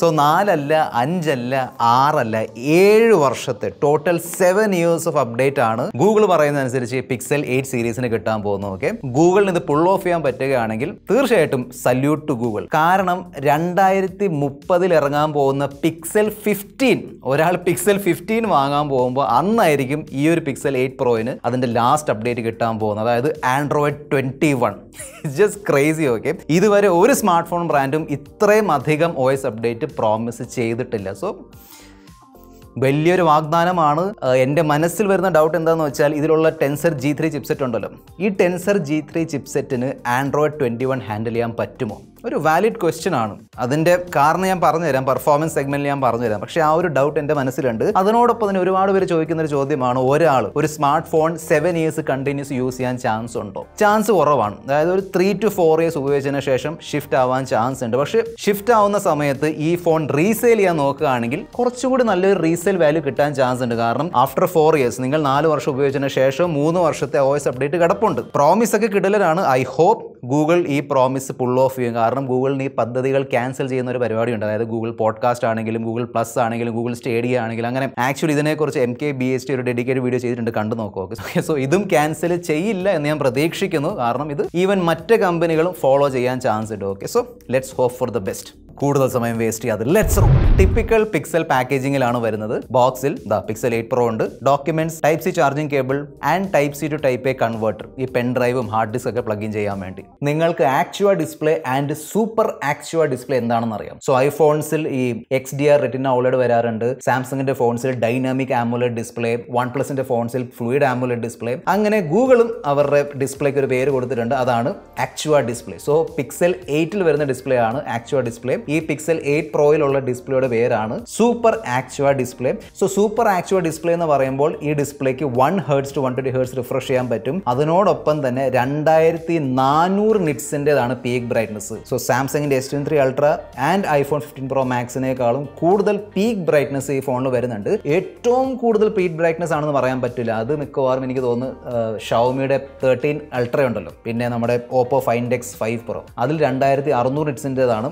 So 4 അല്ല 5 അല്ല 6 അല്ല 7 വർഷത്തെ ടോട്ടൽ 7 years ഓഫ് അപ്ഡേറ്റ് ആണ് ഗൂഗിൾ പറയുന്ന അനുസരിച്ച് പിക്സൽ 8 സീരീസിന് കിട്ടാൻ പോകുന്നത്. ഓക്കെ, ഗൂഗിളിന് ഇത് പുൾ ഓഫ് ചെയ്യാൻ പറ്റുകയാണെങ്കിൽ തീർച്ചയായിട്ടും സല്യൂട്ട് ടു ഗൂഗിൾ. കാരണം 2030 ഇറങ്ങാൻ പോകുന്ന പിക്സൽ 15, ഒരാൾ പിക്സൽ 15 വാങ്ങാൻ പോകുമ്പോൾ അന്നായിരിക്കും ഈ ഒരു പിക്സൽ 8 പ്രോയിന് അതിന്റെ ലാസ്റ്റ് അപ്ഡേറ്റ് കിട്ടാൻ പോകുന്നത്, അതായത് ആൻഡ്രോയിഡ് 21. Just crazy. ഓക്കെ, ഇതുവരെ ഒരു സ്മാർട്ട് ഫോൺ ബ്രാൻഡും ഇത്രയും അധികം OS അപ്ഡേറ്റ് പ്രോമിസ് ചെയ്തിട്ടില്ല. സോ വലിയൊരു വാഗ്ദാനമാണ്. എൻ്റെ മനസ്സിൽ വരുന്ന ഡൗട്ട് എന്താണെന്ന് വെച്ചാൽ ഇതിലുള്ള ടെൻസർ G3 ചിപ്സെറ്റ് ഉണ്ടല്ലോ, ഈ ടെൻസർ G3 ചിപ്സെറ്റിന് ആൻഡ്രോയിഡ് 21 ഹാൻഡിൽ ചെയ്യാൻ പറ്റുമോ? ഒരു വാലിഡ് ക്വസ്റ്റ്യൻ ആണ്. അതിൻ്റെ കാരണം ഞാൻ പറഞ്ഞുതരാം, പെർഫോമൻസ് സെഗ്മെന്റിൽ ഞാൻ പറഞ്ഞുതരാം. പക്ഷേ ആ ഒരു ഡൗട്ട് എൻ്റെ മനസ്സിലുണ്ട്. അതിനോടൊപ്പം തന്നെ ഒരുപാട് പേര് ചോദിക്കുന്ന ഒരു ചോദ്യമാണ്, ഒരാൾ ഒരു smart phone 7 years continuous use ചെയ്യാൻ ചാൻസ് ഉണ്ടോ? ചാൻസ് കുറവാണ്. അതായത് ഒരു 3 to 4 years ഉപയോഗിച്ചതിന് ശേഷം ഷിഫ്റ്റ് ആവാൻ ചാൻസ് ഉണ്ട്. പക്ഷേ ഷിഫ്റ്റ് ആവുന്ന സമയത്ത് ഈ ഫോൺ റീസെയിൽ ചെയ്യാൻ നോക്കുകയാണെങ്കിൽ കുറച്ചുകൂടി നല്ലൊരു റീസെയിൽ വാല്യൂ കിട്ടാൻ ചാൻസ് ഉണ്ട്. കാരണം ആഫ്റ്റർ 4 years നിങ്ങൾ 4 വർഷം ഉപയോഗിച്ചതിന് ശേഷം 3 വർഷത്തെ OS അപ്ഡേറ്റ് കിടപ്പുണ്ട്. പ്രോമിസ് ഒക്കെ കിടലാണ്. ഐ ഹോപ്പ് ഗൂഗിൾ ഈ പ്രോമിസ് പുൾ ഓഫ് ചെയ്യും. കാരണം ഗൂഗിളിന് ഈ പദ്ധതികൾ ക്യാൻസൽ ചെയ്യുന്ന ഒരു പരിപാടിയുണ്ട്. അതായത് ഗൂഗിൾ പോഡ്കാസ്റ്റ് ആണെങ്കിലും ഗൂഗിൾ പ്ലസ് ആണെങ്കിലും ഗൂഗിൾ സ്റ്റേഡിയ ആണെങ്കിലും അങ്ങനെ ആക്ച്വലി ഇതിനെക്കുറിച്ച് MKBHD ഒരു ഡെഡിക്കേറ്റഡ് വീഡിയോ ചെയ്തിട്ടുണ്ട്, കണ്ടു നോക്കുക. സോ ഇതും ക്യാൻസൽ ചെയ്യില്ല എന്ന് ഞാൻ പ്രതീക്ഷിക്കുന്നു. കാരണം ഇത് ഈവൻ മറ്റ് കമ്പനികളും ഫോളോ ചെയ്യാൻ ചാൻസ് ഉണ്ട്. Okay, so let's hope for the best. കൂടുതൽ സമയം വേസ്റ്റ് ചെയ്യാതെ ലെറ്റ്സ് റോ. ടിപ്പിക്കൽ പിക്സൽ പാക്കേജിങ്ങിലാണ് വരുന്നത്. ബോക്സിൽ പിക്സൽ 8 പ്രോ ഉണ്ട്, documents, type C charging cable and type C to type A converter, ഈ പെൻ ഡ്രൈവും ഹാർഡ് ഡിസ്ക് ഒക്കെ പ്ലഗ് ഇൻ ചെയ്യാൻ വേണ്ടി. നിങ്ങൾക്ക് Actua display and super Actua display എന്താണെന്ന് അറിയാം. സോ ഐഫോൺസിൽ ഈ XDR റെറ്റിന OLED വരാറുണ്ട്, സാംസങ്ങിന്റെ ഫോൺസിൽ ഡൈനാമിക് ആമോലെഡ് ഡിസ്പ്ലേ, OnePlusന്റെ ഫോൺസിൽ ഫ്ലൂയിഡ് ആമോലെഡ് ഡിസ്പ്ലേ, അങ്ങനെ ഗൂഗിളും അവരുടെ ഡിസ്പ്ലേക്ക് ഒരു പേര് കൊടുത്തിട്ടുണ്ട്, അതാണ് ആക്ച്വ ഡിസ്പ്ലേ. സോ പിക്സൽ 8 വരുന്ന ഡിസ്പ്ലേ ആണ് ആക്ച്വ ഡിസ്പ്ലേ. ഈ പിക്സൽ 8 പ്രോയിലുള്ള ഡിസ്പ്ലേയുടെ പേരാണ് Super Actua display. So Super Actua display എന്ന് പറയുമ്പോൾ ഈ ഡിസ്പ്ലേക്ക് 1 Hz to 120 Hz റിഫ്രഷ് ചെയ്യാൻ പറ്റും. അതിനോടൊപ്പം തന്നെ 2400 നിറ്റ്സിൻ്റെതാണ് പീക്ക് ബ്രൈറ്റ്നസ്. സോ സാംസങ്ങിന്റെ S23 Ultra and iPhone 15 Pro Maxനേക്കാളും കൂടുതൽ പീക്ക് ബ്രൈറ്റ്നസ് ഈ ഫോണിൽ വരുന്നുണ്ട്. ഏറ്റവും കൂടുതൽ പീക്ക് ബ്രൈറ്റ്നസ് ആണെന്ന് പറയാൻ പറ്റില്ല. അത് മിക്കവാറും എനിക്ക് തോന്നുന്നു ഷവോമിയുടെ 13 Ultra ഉണ്ടല്ലോ, പിന്നെ നമ്മുടെ Oppo Find X5 Pro, അതിൽ 2600 നിറ്റ്സിൻ്റെതാണ്.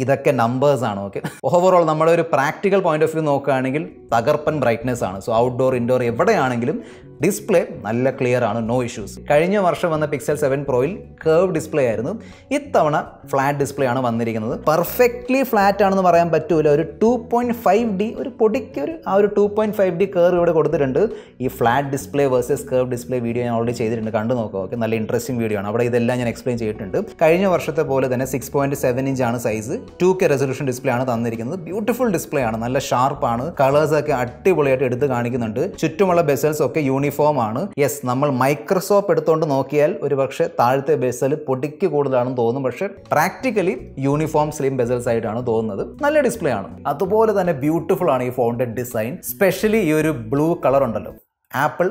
ഇതൊക്കെ നമ്പേഴ്സ് ആണ്. ഓക്കെ, ഓവറോൾ നമ്മുടെ ഒരു പ്രാക്ടിക്കൽ പോയിന്റ് ഓഫ് വ്യൂ നോക്കുകയാണെങ്കിൽ തകർപ്പൻ ബ്രൈറ്റ്നസ് ആണ്. സോ ഔട്ട്ഡോർ ഇൻഡോർ എവിടെയാണെങ്കിലും ഡിസ്പ്ലേ നല്ല ക്ലിയർ ആണ്, നോ ഇഷ്യൂസ്. കഴിഞ്ഞ വർഷം വന്ന പിക്സൽ 7 പ്രോയിൽ കർവ് ഡിസ്പ്ലേ ആയിരുന്നു, ഇത്തവണ ഫ്ലാറ്റ് ഡിസ്പ്ലേ ആണ് വന്നിരിക്കുന്നത്. പെർഫെക്റ്റ്ലി ഫ്ലാറ്റ് ആണെന്ന് പറയാൻ പറ്റൂല, ഒരു 2.5D ഒരു പൊടിക്ക് ആ ഒരു 2.5D കർവ് ഇവിടെ കൊടുത്തിട്ടുണ്ട്. ഈ flat display versus curve display video ഞാൻ ഓൾറെഡി ചെയ്തിട്ടുണ്ട്, കണ്ടു നോക്കുക. ഓക്കെ, നല്ല ഇൻട്രസ്റ്റിംഗ് വീഡിയോ ആണ്, അവിടെ ഇതെല്ലാം ഞാൻ എക്സ്പ്ലെയിൻ ചെയ്തിട്ടുണ്ട്. കഴിഞ്ഞ വർഷത്തെ പോലെ തന്നെ 6.7 ഇഞ്ച് ആണ് സൈസ്, 2K റെസൊല്യൂഷൻ ഡിസ്പ്ലേ ആണ് തന്നിരിക്കുന്നത്. ബ്യൂട്ടിഫുൾ ഡിസ്പ്ലേ ആണ്, നല്ല ഷാർപ്പാണ്, കളേഴ്സ് ഒക്കെ അടിപൊളിയായിട്ട് എടുത്ത് കാണിക്കുന്നുണ്ട്. ചുറ്റുമുള്ള ബെസൽസ് ഒക്കെ യൂണിഫോം ആണ്. യെസ്, നമ്മൾ മൈക്രോസോഫ്റ്റ് എടുത്തുകൊണ്ട് നോക്കിയാൽ ഒരു പക്ഷേ താഴത്തെ ബെസൽ പൊടിക്ക് കൂടുതലാണെന്ന് തോന്നും, പക്ഷേ പ്രാക്ടിക്കലി യൂണിഫോം സ്ലിം ബെസൽസ് ആയിട്ടാണ് തോന്നുന്നത്. നല്ല ഡിസ്പ്ലേ ആണ്. അതുപോലെ തന്നെ ബ്യൂട്ടിഫുൾ ആണ് ഈ ഫോണിന്റെ ഡിസൈൻ, സ്പെഷ്യലി ഈ ഒരു ബ്ലൂ കളർ ഉണ്ടല്ലോ, ആപ്പിൾ,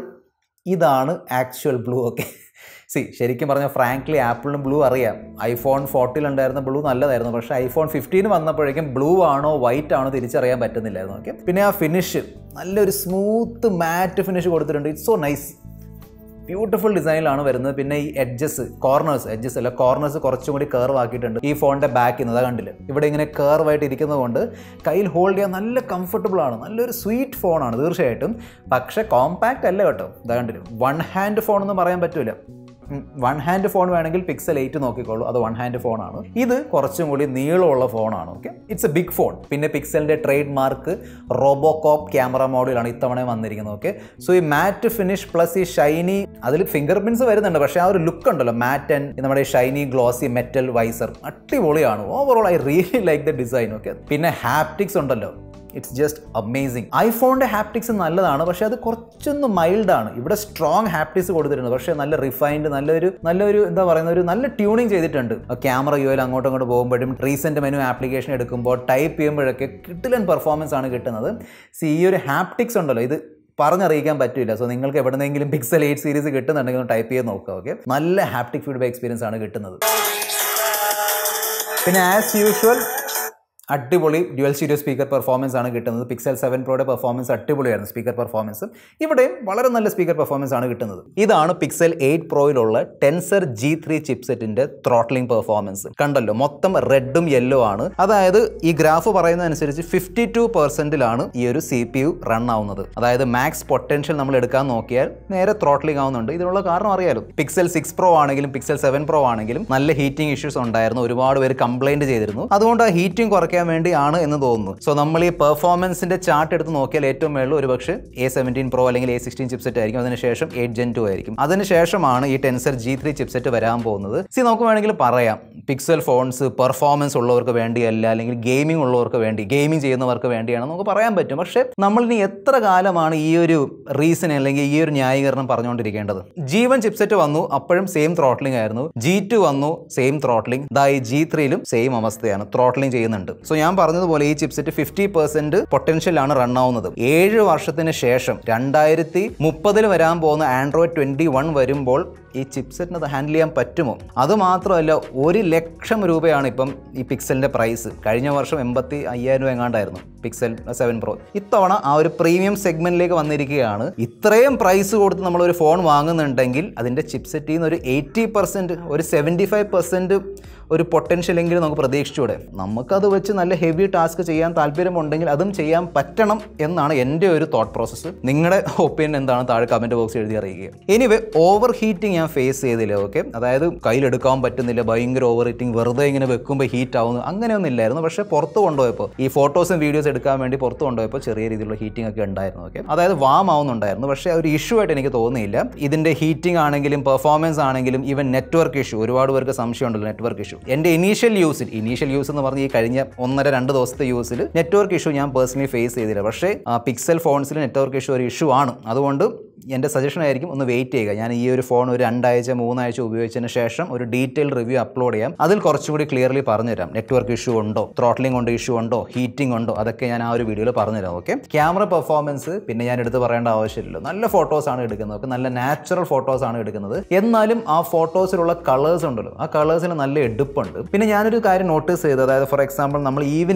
ഇതാണ് ആക്ച്വൽ ബ്ലൂ. ഓക്കെ, ശരിക്കും പറഞ്ഞാൽ ഫ്രാങ്ക്ലി ആപ്പിളിന് ബ്ലൂ അറിയാം. iPhone 14 ഉണ്ടായിരുന്ന ബ്ലൂ നല്ലതായിരുന്നു, പക്ഷേ iPhone 15 വന്നപ്പോഴേക്കും ബ്ലൂ ആണോ വൈറ്റ് ആണോ തിരിച്ചറിയാൻ പറ്റുന്നില്ലായിരുന്നു. ഓക്കെ, പിന്നെ ആ ഫിനിഷ് നല്ലൊരു സ്മൂത്ത് മാറ്റ് ഫിനിഷ് കൊടുത്തിട്ടുണ്ട്. ഇറ്റ്സ് സോ നൈസ്, ബ്യൂട്ടിഫുൾ ഡിസൈനിലാണ് വരുന്നത്. പിന്നെ ഈ കോർണേഴ്സ് കുറച്ചും കൂടി കർവ് ആക്കിയിട്ടുണ്ട്. ഈ ഫോണിന്റെ ബാക്കിൽ നിന്ന് കണ്ടില്ല, ഇവിടെ ഇങ്ങനെ കർവ് ആയിട്ട് ഇരിക്കുന്നത് കൊണ്ട് കയ്യിൽ ഹോൾഡ് ചെയ്യാൻ നല്ല കംഫർട്ടബിൾ ആണ്, നല്ലൊരു സ്വീറ്റ് ഫോണാണ് തീർച്ചയായിട്ടും. പക്ഷേ കോമ്പാക്റ്റ് അല്ല കേട്ടോ, കണ്ടില്ല, 1 ഹാൻഡ് ഫോൺ എന്ന് പറയാൻ പറ്റൂല. 1 ഹാൻഡ് ഫോൺ വേണമെങ്കിൽ പിക്സൽ 8 നോക്കിക്കോളൂ, അത് 1 ഹാൻഡ് ഫോണാണ്. ഇത് കുറച്ചും കൂടി നീളമുള്ള ഫോണാണ്. Okay, it's a big phone. പിന്നെ പിക്സലിന്റെ ട്രേഡ് മാർക്ക് റോബോകോപ്പ് ക്യാമറ മോഡലാണ് ഇത്തവണ വന്നിരിക്കുന്നത്. ഓക്കെ, സോ ഈ മാറ്റ് ഫിനിഷ് പ്ലസ് ഈ ഷൈനി, അതിൽ ഫിംഗർ പ്രിന്റ്സ് വരുന്നുണ്ട്, പക്ഷേ ആ ഒരു ലുക്ക് ഉണ്ടല്ലോ, മാറ്റ് ആൻഡ് നമ്മുടെ ഷൈനി ഗ്ലോസി മെറ്റൽ വൈസർ അടിപൊളിയാണ്. Overall I really like the design. Okay, പിന്നെ ഹാപ്റ്റിക്സ് ഉണ്ടല്ലോ, ഇറ്റ്സ് ജസ്റ്റ് അമേസിങ്. ഐഫോണിന്റെ ഹാപ്റ്റിക്സ് നല്ലതാണ്, പക്ഷെ അത് കുറച്ചൊന്ന് മൈൽഡ് ആണ്. ഇവിടെ സ്ട്രോങ് ഹാപ്റ്റിക്സ് കൊടുത്തിട്ടുണ്ട്, പക്ഷേ നല്ല റിഫൈൻഡ്, നല്ലൊരു എന്താ പറയുന്ന ഒരു നല്ല ട്യൂണിങ് ചെയ്തിട്ടുണ്ട്. ക്യാമറ യുഐയിൽ അങ്ങോട്ടും പോകുമ്പോഴും റീസെന്റ് മെനു ആപ്ലിക്കേഷൻ എടുക്കുമ്പോൾ ടൈപ്പ് ചെയ്യുമ്പോഴൊക്കെ കിട്ടിലൻ പെർഫോമൻസ് ആണ് കിട്ടുന്നത്. ഈ ഒരു ഹാപ്റ്റിക്സ് ഉണ്ടല്ലോ, ഇത് പറഞ്ഞറിയിക്കാൻ പറ്റില്ല. സോ നിങ്ങൾക്ക് എവിടെന്നെങ്കിലും പിക്സൽ 8 സീരീസ് കിട്ടുന്നുണ്ടെങ്കിൽ ടൈപ്പ് ചെയ്ത് നോക്കുക. ഓക്കെ, നല്ല ഹാപ്റ്റിക് ഫീഡ്ബാക്ക് എക്സ്പീരിയൻസ് ആണ് കിട്ടുന്നത്. പിന്നെ ആസ് യൂഷ്വൽ അടിപൊളി ഡ്യുവൽ സ്റ്റീരിയോ സ്പീക്കർ പെർഫോമൻസ് ആണ് കിട്ടുന്നത്. പിക്സൽ 7 പ്രോയുടെ പെർഫോമൻസ് അടിപൊളിയായിരുന്നു സ്പീക്കർ പെർഫോമൻസ്. ഇവിടെയും വളരെ നല്ല സ്പീക്കർ പെർഫോമൻസ് ആണ് കിട്ടുന്നത്. ഇതാണ് പിക്സൽ 8 പ്രോയിലുള്ള ടെൻസർ G3 ചിപ്സെറ്റിന്റെ ത്രോട്ട്ലിംഗ് പെർഫോമൻസ്. കണ്ടല്ലോ, മൊത്തം റെഡും യെല്ലോ ആണ്. അതായത് ഈ ഗ്രാഫ് പറയുന്നതനുസരിച്ച് 52%ലാണ് ഈ ഒരു CPU റൺ ആവുന്നത്. അതായത് മാക്സ് പൊട്ടൻഷ്യൽ നമ്മൾ എടുക്കാൻ നോക്കിയാൽ നേരെ ത്രോട്ട്ലിംഗ് ആവുന്നുണ്ട്. ഇതിനുള്ള കാരണം അറിയാലോ, പിക്സൽ 6 പ്രോ ആണെങ്കിലും പിക്സൽ 7 പ്രോ ആണെങ്കിലും നല്ല ഹീറ്റിംഗ് ഇഷ്യൂസ് ഉണ്ടായിരുന്നു. ഒരുപാട് പേര് കംപ്ലൈന്റ് ചെയ്തിരുന്നു. അതുകൊണ്ട് ആ ഹീറ്റിംഗ് കുറയ്ക്കാൻ വേണ്ടിയാണ് എന്ന് തോന്നുന്നു. സോ നമ്മൾ ഈ പെർഫോമൻസിന്റെ ചാർട്ട് എടുത്ത് നോക്കിയാൽ ഏറ്റവും മേളിൽ ഒരുപക്ഷെ A17 പ്രോ അല്ലെങ്കിൽ A16 ചിപ്സെറ്റ് ആയിരിക്കും. അതിനുശേഷം 8 Gen 2 ആയിരിക്കും. അതിനുശേഷമാണ് ഈ ടെൻസർ G3 ചിപ്സെറ്റ് വരാൻ പോകുന്നത്. നമുക്ക് വേണമെങ്കിൽ പറയാം പിക്സൽ ഫോൺസ് പെർഫോമൻസ് ഉള്ളവർക്ക് വേണ്ടിയല്ല, അല്ലെങ്കിൽ ഗെയിമിംഗ് ഉള്ളവർക്ക് വേണ്ടി, ഗെയിമിംഗ് ചെയ്യുന്നവർക്ക് വേണ്ടിയാണെന്ന് നമുക്ക് പറയാൻ പറ്റും. പക്ഷേ നമ്മളിനി എത്ര കാലമാണ് ഈ ഒരു റീസൺ അല്ലെങ്കിൽ ഈ ഒരു ന്യായീകരണം പറഞ്ഞുകൊണ്ടിരിക്കേണ്ടത്? G1 ചിപ്സെറ്റ് വന്നു, അപ്പോഴും സെയിം ത്രോട്ട്ലിംഗ് ആയിരുന്നു. G2 വന്നു, സെയിം ത്രോട്ട്ലിംഗ്. ഈ G3ലും സെയിം അവസ്ഥയാണ്, ത്രോട്ട്ലിംഗ് ചെയ്യുന്നുണ്ട്. സോ ഞാൻ പറഞ്ഞതുപോലെ ഈ ചിപ്സെറ്റ് 50% പൊട്ടൻഷ്യലാണ് റൺ ആവുന്നത്. 7 വർഷത്തിന് ശേഷം 2030 വരാൻ പോകുന്ന Android 21 വരുമ്പോൾ ഈ ചിപ്സെറ്റിന് അത് ഹാൻഡിൽ ചെയ്യാൻ പറ്റുമോ? അതുമാത്രമല്ല, 1 ലക്ഷം രൂപയാണ് ഇപ്പം ഈ പിക്സലിന്റെ പ്രൈസ്. കഴിഞ്ഞ വർഷം 85,000 രൂപ എങ്ങാണ്ടായിരുന്നു പിക്സൽ 7 പ്രോ. ഇത്തവണ ആ ഒരു പ്രീമിയം സെഗ്മെന്റിലേക്ക് വന്നിരിക്കുകയാണ്. ഇത്രയും പ്രൈസ് കൊടുത്ത് നമ്മൾ ഒരു ഫോൺ വാങ്ങുന്നുണ്ടെങ്കിൽ അതിന്റെ ചിപ്സെറ്റിൽ നിന്ന് ഒരു 80%, ഒരു 75% ഒരു പൊട്ടൻഷ്യൽ എങ്കിലും നമുക്ക് പ്രതീക്ഷിച്ചൂടെ? നമുക്കത് വെച്ച് നല്ല ഹെവി ടാസ്ക് ചെയ്യാൻ താല്പര്യമുണ്ടെങ്കിൽ അതും ചെയ്യാൻ പറ്റണം എന്നാണ് എൻ്റെ ഒരു തോട്ട് പ്രോസസ്സ്. നിങ്ങളുടെ ഒപ്പീനിയൻ എന്താണ് താഴെ കമൻറ്റ് ബോക്സിൽ എഴുതി അറിയിക്കുക. എനിവേ, ഓവർ ഹീറ്റിംഗ് ഞാൻ ഫേസ് ചെയ്തില്ല. ഓക്കെ, അതായത് കയ്യിലെടുക്കാൻ പറ്റുന്നില്ല, ഭയങ്കര ഓവർ ഹീറ്റിംഗ്, വെറുതെ ഇങ്ങനെ വെക്കുമ്പോൾ ഹീറ്റ് ആവുന്നു, അങ്ങനെയൊന്നും ഇല്ലായിരുന്നു. പക്ഷേ പുറത്ത് കൊണ്ടുപോയപ്പോൾ, ഈ ഫോട്ടോസും വീഡിയോസ് എടുക്കാൻ വേണ്ടി പുറത്ത് കൊണ്ടുപോയപ്പോൾ ചെറിയ രീതിയിലുള്ള ഹീറ്റിംഗ് ഒക്കെ ഉണ്ടായിരുന്നു. ഓക്കെ, അതായത് വാം ആവുന്നുണ്ടായിരുന്നു. പക്ഷേ ഒരു ഇഷ്യൂ ആയിട്ട് എനിക്ക് തോന്നിയില്ല. ഇതിൻ്റെ ഹീറ്റിംഗ് ആണെങ്കിലും പെർഫോമൻസ് ആണെങ്കിലും ഈവൻ നെറ്റ്വർക്ക് ഇഷ്യൂ, ഒരുപാട് പേർക്ക് സംശയമുണ്ടല്ലോ നെറ്റ്വർക്ക് ഇഷ്യൂ. എൻ്റെ ഇനീഷ്യൽ യൂസ് എന്ന് പറഞ്ഞ് ഈ കഴിഞ്ഞ 1-2 ദിവസത്തെ യൂസിൽ നെറ്റ്വർക്ക് ഇഷ്യൂ ഞാൻ പേഴ്സണലി ഫേസ് ചെയ്തില്ല. പക്ഷേ പിക്സൽ ഫോൺസിൽ നെറ്റ്വർക്ക് ഇഷ്യൂ ഒരു ഇഷ്യൂ ആണ്. അതുകൊണ്ട് എൻ്റെ സജഷൻ ആയിരിക്കും ഒന്ന് വെയിറ്റ് ചെയ്യുക. ഞാൻ ഈ ഒരു ഫോൺ ഒരു 2 ആഴ്ച 3 ആഴ്ച ഉപയോഗിച്ചതിന് ശേഷം ഒരു ഡീറ്റെയിൽ റിവ്യൂ അപ്ലോഡ് ചെയ്യാം. അതിൽ കുറച്ചുകൂടി ക്ലിയർലി പറഞ്ഞുതരാം നെറ്റ്വർക്ക് ഇഷ്യൂ ഉണ്ടോ, ത്രോട്ട്ലിംഗ് കൊണ്ട് ഇഷ്യൂ ഉണ്ടോ, ഹീറ്റിംഗ് ഉണ്ടോ, അതൊക്കെ ഞാൻ ആ ഒരു വീഡിയോയിൽ പറഞ്ഞുതരാം. ഓക്കെ, ക്യാമറ പെർഫോമൻസ് പിന്നെ ഞാൻ എടുത്ത് പറയേണ്ട ആവശ്യമില്ലല്ലോ. നല്ല ഫോട്ടോസാണ് എടുക്കുന്നത്, നല്ല നാച്ചുറൽ ഫോട്ടോസാണ് എടുക്കുന്നത്. എന്നാലും ആ ഫോട്ടോസിലുള്ള കളേഴ്സ് ഉണ്ടല്ലോ, ആ കളേഴ്സിന് നല്ല എടുപ്പുണ്ട്. പിന്നെ ഞാനൊരു കാര്യം നോട്ടീസ് ചെയ്തത്, അതായത് ഫോർ എക്സാമ്പിൾ നമ്മൾ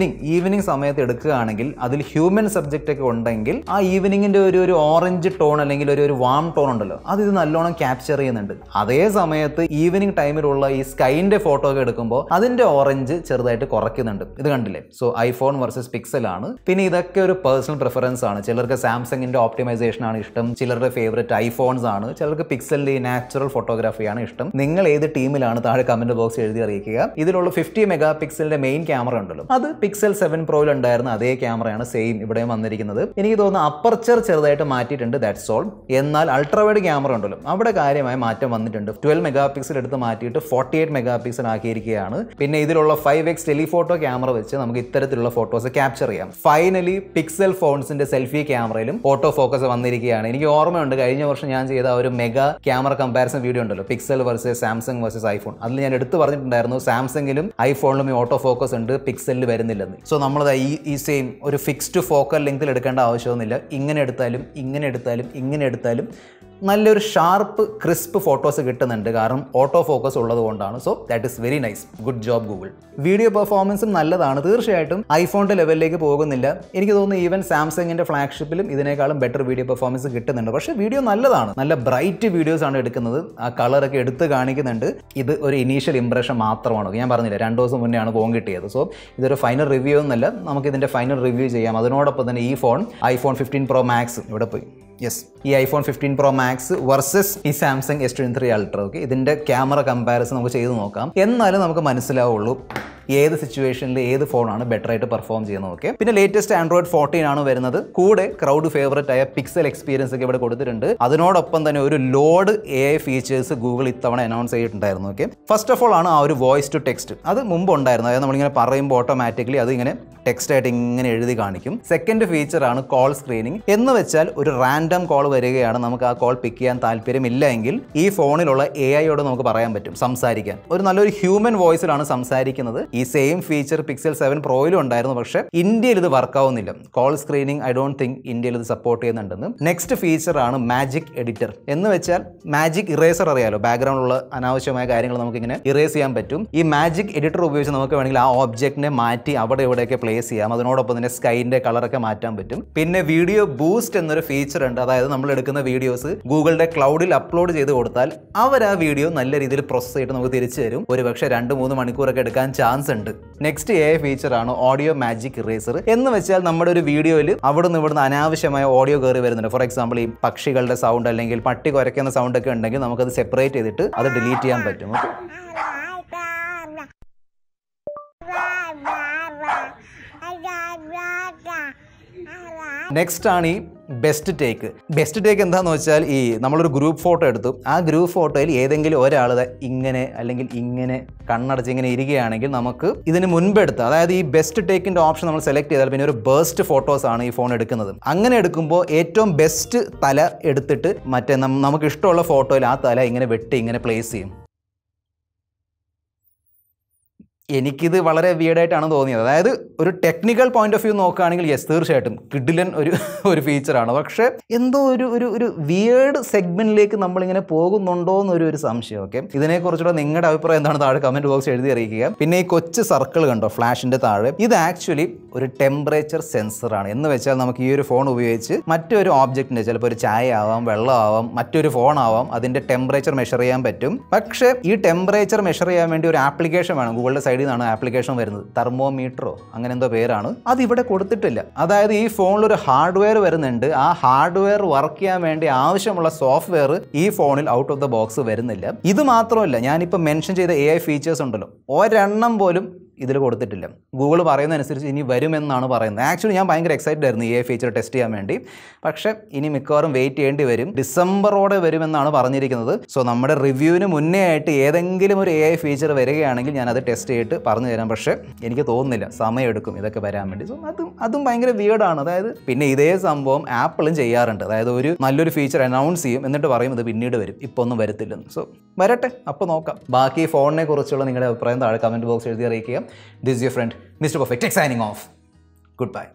ഈവനിങ് സമയത്ത് എടുക്കുകയാണെങ്കിൽ അതിൽ ഹ്യൂമൻ സബ്ജക്റ്റ് ഒക്കെ ഉണ്ടെങ്കിൽ ആ ഈവനിങ്ങിൻ്റെ ഒരു ഓറഞ്ച് ടോൺ അല്ലെങ്കിൽ ഒരു വാം ടോൺ ഉണ്ടല്ലോ, അത് ഇത് നല്ലോണം ക്യാപ്ചർ ചെയ്യുന്നുണ്ട്. അതേ സമയത്ത് ഈവനിങ് ടൈമിലുള്ള ഈ സ്കൈൻ്റെ ഫോട്ടോ ഒക്കെ എടുക്കുമ്പോൾ അതിൻ്റെ ഓറഞ്ച് ചെറുതായിട്ട് കുറയ്ക്കുന്നുണ്ട്. ഇത് കണ്ടില്ലേ? സോ ഐഫോൺ വേഴ്സസ് പിക്സൽ ആണ്. പിന്നെ ഇതൊക്കെ ഒരു പേഴ്സണൽ പ്രിഫറൻസ് ആണ്. ചിലർക്ക് സാംസങ്ങിൻ്റെ ഓപ്റ്റിമൈസേഷൻ ആണ് ഇഷ്ടം, ചിലരുടെ ഫേവറേറ്റ് ഐഫോൺസ് ആണ്, ചിലർക്ക് പിക്സലിൻ്റെ ഈ നാച്ചുറൽ ഫോട്ടോഗ്രാഫിയാണ് ഇഷ്ടം. നിങ്ങൾ ഏത് ടീമിലാണ് താഴെ കമന്റ് ബോക്സിൽ എഴുതി അറിയിക്കുക. ഇതിലുള്ള 50 മെഗാ പിക്സലിന്റെ മെയിൻ ക്യാമറ ഉണ്ടല്ലോ, അത് പിക്സൽ 7 പ്രോയിൽ ഉണ്ടായിരുന്ന അതേ ക്യാമറയാണ് സെയിം ഇവിടെയും വന്നിരിക്കുന്നത്. എനിക്ക് തോന്നുന്നു അപ്പർച്ചർ ചെറുതായിട്ട് മാറ്റിയിട്ടുണ്ട്, ദാറ്റ്സ് ഓൾ. എന്നാൽ അൾട്രാവൈഡ് ക്യാമറ ഉണ്ടല്ലോ, അവിടെ കാര്യമായ മാറ്റം വന്നിട്ടുണ്ട്. 12 മെഗാ പിക്സൽ എടുത്ത് മാറ്റിയിട്ട് 48 മെഗാ പിക്സൽ ആക്കിയിരിക്കുകയാണ്. പിന്നെ ഇതിലുള്ള 5x ടെലിഫോട്ടോ ക്യാമറ വെച്ച് നമുക്ക് ഇത്തരത്തിലുള്ള ഫോട്ടോസ് ക്യാപ്ചർ ചെയ്യാം. ഫൈനലി പിക്സൽ ഫോൺസിന്റെ സെൽഫി ക്യാമറയിലും ഓട്ടോ ഫോക്കസ് വന്നിരിക്കുകയാണ്. എനിക്ക് ഓർമ്മയുണ്ട് കഴിഞ്ഞ വർഷം ഞാൻ ചെയ്ത ഒരു മെഗാ ക്യാമറ കമ്പാരിസൺ വീഡിയോ ഉണ്ടല്ലോ, Pixel versus Samsung versus iPhone. അതിൽ ഞാൻ എടുത്തു പറഞ്ഞിട്ടുണ്ടായിരുന്നു സാംസങ്ങിലും ഐഫോണിലും ഈ ഓട്ടോ ഫോക്കസ് ഉണ്ട്, പിക്സലിൽ വരുന്നില്ലെന്ന്. സോ നമ്മളത് ഈ സെയിം ഒരു ഫിക്സ്ഡ് ഫോക്കൽ ലെങ്ത്തിൽ എടുക്കേണ്ട ആവശ്യമൊന്നുമില്ല. ഇങ്ങനെ എടുത്താലും നല്ലൊരു ഷാർപ്പ് ക്രിസ്പ് ഫോട്ടോസ് കിട്ടുന്നുണ്ട്, കാരണം ഓട്ടോ ഫോക്കസ് ഉള്ളത് കൊണ്ടാണ്. So that is very nice, good job Google. Video പെർഫോമൻസും നല്ലതാണ്, തീർച്ചയായിട്ടും ഐഫോണിൻ്റെ ലെവലിലേക്ക് പോകുന്നില്ല. എനിക്ക് തോന്നുന്നു ഈവൻ സാംസങ്ങിൻ്റെ ഫ്ലാഗ്ഷിപ്പിലും ഇതിനേക്കാളും ബെറ്റർ വീഡിയോ പെർഫോമൻസ് കിട്ടുന്നുണ്ട്. പക്ഷേ വീഡിയോ നല്ലതാണ്, നല്ല ബ്രൈറ്റ് വീഡിയോസ് ആണ് എടുക്കുന്നത്, ആ കളറൊക്കെ എടുത്ത് കാണിക്കുന്നുണ്ട്. ഇത് ഒരു ഇനീഷ്യൽ ഇംപ്രഷൻ മാത്രമാണ്. ഞാൻ പറഞ്ഞില്ല 2 ദിവസം മുന്നെയാണ് ഫോൺ കിട്ടിയത്. സോ ഇതൊരു ഫൈനൽ റിവ്യൂ ഒന്നല്ല, നമുക്കിതിൻ്റെ ഫൈനൽ റിവ്യൂ ചെയ്യാം. അതിനോടൊപ്പം തന്നെ ഈ ഫോൺ ഐഫോൺ 15 Pro Max ഇവിടെ പോയി, ഈ ഐഫോൺ 15 Pro Max വേഴ്സസ് ഈ സാംസങ് S23 Ultra. ഓക്കെ, ഇതിൻ്റെ ക്യാമറ കമ്പാരിസൺ നമുക്ക് ചെയ്ത് നോക്കാം. എന്നാലും നമുക്ക് മനസ്സിലാവുള്ളൂ ഏത് സിറ്റുവേഷനിൽ ഏത് ഫോണാണ് ബെറ്റർ ആയിട്ട് പെർഫോം ചെയ്യുന്നത്. ഓക്കെ, പിന്നെ ലേറ്റസ്റ്റ് Android 14 ആണ് വരുന്നത്. കൂടെ ക്രൗഡ് ഫേവറേറ്റ് ആയ പിക്സൽ എക്സ്പീരിയൻസ് ഒക്കെ ഇവിടെ കൊടുത്തിട്ടുണ്ട്. അതിനോടൊപ്പം തന്നെ ഒരു ലോഡ് AI ഫീച്ചേഴ്സ് ഗൂഗിൾ ഇത്തവണ അനൗൺസ് ചെയ്തിട്ടുണ്ടായിരുന്നു. ഓക്കെ, ഫസ്റ്റ് ഓഫ് ഓൾ ആണ് ആ ഒരു വോയിസ് ടു ടെക്സ്റ്റ്. അത് മുമ്പ് ഉണ്ടായിരുന്നു, അതായത് നമ്മളിങ്ങനെ പറയുമ്പോൾ ഓട്ടോമാറ്റിക്കലി അത് ഇങ്ങനെ ടെക്സ്റ്റ് ആയിട്ട് ഇങ്ങനെ എഴുതി കാണിക്കും. സെക്കൻഡ് ഫീച്ചറാണ് കോൾ സ്ക്രീനിങ്. എന്ന് വെച്ചാൽ ഒരു റാൻഡം കോൾ വരികയാണ്, നമുക്ക് ആ കോൾ പിക്ക് ചെയ്യാൻ താല്പര്യമില്ല എങ്കിൽ ഈ ഫോണിലുള്ള AI യോട് നമുക്ക് പറയാൻ പറ്റും, സംസാരിക്കാൻ. ഒരു നല്ലൊരു ഹ്യൂമൻ വോയിസിലാണ് സംസാരിക്കുന്നത്. ഈ സെയിം ഫീച്ചർ പിക്സൽ 7 പ്രോയിലും ഉണ്ടായിരുന്നു, പക്ഷേ ഇന്ത്യയിൽ ഇത് വർക്ക് ആവുന്നില്ല. Call screening I don't think ഇന്ത്യയിൽ ഇത് സപ്പോർട്ട് ചെയ്യുന്നുണ്ടെന്ന്. നെക്സ്റ്റ് ഫീച്ചർ ആണ് മാജിക് എഡിറ്റർ. എന്ന് വെച്ചാൽ മാജിക് ഇറേസർ അറിയാലോ, ബാക്ക്ഗ്രൗണ്ടിലുള്ള അനാവശ്യമായ കാര്യങ്ങൾ നമുക്ക് ഇങ്ങനെ ഇറേസ് ചെയ്യാൻ പറ്റും. ഈ മാജിക് എഡിറ്റർ ഉപയോഗിച്ച് നമുക്ക് വേണമെങ്കിൽ ആ ഓബ്ജക്റ്റിനെ മാറ്റി അവിടെ ഇവിടെയൊക്കെ പ്ലേസ് ചെയ്യാം. അതിനോടൊപ്പം തന്നെ സ്കൈൻ്റെ കളറൊക്കെ മാറ്റാൻ പറ്റും. പിന്നെ വീഡിയോ ബൂസ്റ്റ് എന്നൊരു ഫീച്ചർ ഉണ്ട്. അതായത് നമ്മൾ എടുക്കുന്ന വീഡിയോസ് ഗൂഗിളിന്റെ ക്ലൗഡിൽ അപ്ലോഡ് ചെയ്ത് കൊടുത്താൽ അവർ ആ വീഡിയോ നല്ല രീതിയിൽ പ്രോസസ് ചെയ്തിട്ട് നമുക്ക് തിരിച്ചു തരും. ഒരുപക്ഷെ 2-3 മണിക്കൂറൊക്കെ എടുക്കാൻ ചാൻസ് ഉണ്ട്. നെക്സ്റ്റ് AI ഫീച്ചർ ആണ് ഓഡിയോ മാജിക് ഇറേസർ. എന്ന് വെച്ചാൽ നമ്മുടെ ഒരു വീഡിയോയിൽ അവിടുന്ന് ഇവിടുന്ന് അനാവശ്യമായ ഓഡിയോ കയറി വരുന്നുണ്ട്. ഫോർ എക്സാമ്പിൾ ഈ പക്ഷികളുടെ സൗണ്ട് അല്ലെങ്കിൽ പട്ടി കുരയ്ക്കുന്ന സൗണ്ട് ഒക്കെ ഉണ്ടെങ്കിൽ നമുക്കത് സെപ്പറേറ്റ് ചെയ്തിട്ട് അത് ഡിലീറ്റ് ചെയ്യാൻ പറ്റും. നെക്സ്റ്റ് ആണ് ഈ ബെസ്റ്റ് ടേക്ക്. ബെസ്റ്റ് ടേക്ക് എന്താണെന്ന് വെച്ചാൽ ഈ നമ്മളൊരു ഗ്രൂപ്പ് ഫോട്ടോ എടുത്തു. ആ ഗ്രൂപ്പ് ഫോട്ടോയിൽ ഏതെങ്കിലും ഒരാൾ ഇങ്ങനെ അല്ലെങ്കിൽ ഇങ്ങനെ കണ്ണടച്ച് ഇങ്ങനെ ഇരിക്കുകയാണെങ്കിൽ നമുക്ക് ഇതിന് മുൻപെടുത്ത്, അതായത് ഈ ബെസ്റ്റ് ടേക്കിൻ്റെ ഓപ്ഷൻ നമ്മൾ സെലക്ട് ചെയ്താൽ പിന്നെ ഒരു ബേസ്റ്റ് ഫോട്ടോസ് ആണ് ഈ ഫോൺ എടുക്കുന്നത്. അങ്ങനെ എടുക്കുമ്പോൾ ഏറ്റവും ബെസ്റ്റ് തല എടുത്തിട്ട് മറ്റേ നമുക്ക് ഇഷ്ടമുള്ള ഫോട്ടോയിൽ ആ തല ഇങ്ങനെ വെട്ടി ഇങ്ങനെ പ്ലേസ് ചെയ്യും. എനിക്കിത് വളരെ വിയർഡായിട്ടാണ് തോന്നിയത്. അതായത് ഒരു ടെക്നിക്കൽ പോയിന്റ് ഓഫ് വ്യൂ നോക്കുകയാണെങ്കിൽ യെസ്, തീർച്ചയായിട്ടും കിഡിലൻ ഒരു ഫീച്ചറാണ്. പക്ഷേ എന്തോ ഒരു വിയേർഡ് സെഗ്മെന്റിലേക്ക് നമ്മളിങ്ങനെ പോകുന്നുണ്ടോ എന്നൊരു സംശയം. ഓക്കെ, ഇതിനെക്കുറിച്ചുള്ള നിങ്ങളുടെ അഭിപ്രായം എന്താണ് താഴെ കമന്റ് ബോക്സ് എഴുതി അറിയിക്കുക. പിന്നെ ഈ കൊച്ചു സർക്കിൾ കണ്ടോ ഫ്ലാഷിന്റെ താഴെ, ഇത് ആക്ച്വലി ഒരു ടെമ്പറേച്ചർ സെൻസറാണ്. എന്ന് വെച്ചാൽ നമുക്ക് ഈ ഒരു ഫോൺ ഉപയോഗിച്ച് മറ്റൊരു ഓബ്ജക്റ്റിന്റെ, ചിലപ്പോൾ ഒരു ചായ ആവാം, വെള്ളം ആവാം, മറ്റൊരു ഫോൺ ആവാം, അതിന്റെ ടെമ്പറേച്ചർ മെഷർ ചെയ്യാൻ പറ്റും. പക്ഷേ ഈ ടെമ്പറേച്ചർ മെഷർ ചെയ്യാൻ വേണ്ടി ഒരു ആപ്ലിക്കേഷൻ വേണം. ഗൂഗിളിന്റെ സൈഡിൽ നിന്നാണ് ആപ്ലിക്കേഷൻ വരുന്നത്, തെർമോമീറ്ററോ അങ്ങനെ എന്തോ പേരാണ്. അത് ഇവിടെ കൊടുത്തിട്ടില്ല. അതായത് ഈ ഫോണിൽ ഒരു ഹാർഡ്വെയർ വരുന്നുണ്ട്. ആ ഹാർഡ്വെയർ വർക്ക് ചെയ്യാൻ വേണ്ടി ആവശ്യമുള്ള സോഫ്റ്റ്വെയർ ഈ ഫോണിൽ ഔട്ട് ഓഫ് ദ ബോക്സ് വരുന്നില്ല. ഇത് മാത്രമല്ല, ഞാനിപ്പോൾ മെൻഷൻ ചെയ്ത AI ഫീച്ചേഴ്സ് ഉണ്ടല്ലോ, ഒരെണ്ണം പോലും ഇതിൽ കൊടുത്തിട്ടില്ല. ഗൂഗിൾ പറയുന്നതനുസരിച്ച് ഇനി വരുമെന്നാണ് പറയുന്നത്. ആക്ച്വലി ഞാൻ ഭയങ്കര എക്സൈറ്റഡ് ആയിരുന്നു AI ഫീച്ചർ ടെസ്റ്റ് ചെയ്യാൻ വേണ്ടി. പക്ഷേ ഇനി മിക്കവാറും വെയിറ്റ് ചെയ്യേണ്ടി വരും. ഡിസംബറോടെ വരുമെന്നാണ് പറഞ്ഞിരിക്കുന്നത്. സോ നമ്മുടെ റിവ്യൂവിന് മുന്നേ ആയിട്ട് ഏതെങ്കിലും ഒരു AI ഫീച്ചർ വരികയാണെങ്കിൽ ഞാൻ അത് ടെസ്റ്റ് ചെയ്തിട്ട് പറഞ്ഞു തരാം. പക്ഷേ എനിക്ക് തോന്നുന്നില്ല, സമയമെടുക്കും ഇതൊക്കെ വരാൻ വേണ്ടി. സോ അതും ഭയങ്കര വിയേർഡാണ്. അതായത് പിന്നെ ഇതേ സംഭവം ആപ്പിളും ചെയ്യാറുണ്ട്. അതായത് ഒരു നല്ലൊരു ഫീച്ചർ അനൗൺസ് ചെയ്യും, എന്നിട്ട് പറയും ഇത് പിന്നീട് വരും, ഇപ്പോൾ ഒന്നും വരത്തില്ലെന്ന്. സോ വരട്ടെ, അപ്പോൾ നോക്കാം. ബാക്കി ഫോണിനെ കുറിച്ചുള്ള നിങ്ങളുടെ അഭിപ്രായം താഴെ കമൻറ്റ് ബോക്സ് എഴുതി അറിയിക്കുക. This is your friend Mr. Perfect Tech signing off. Goodbye.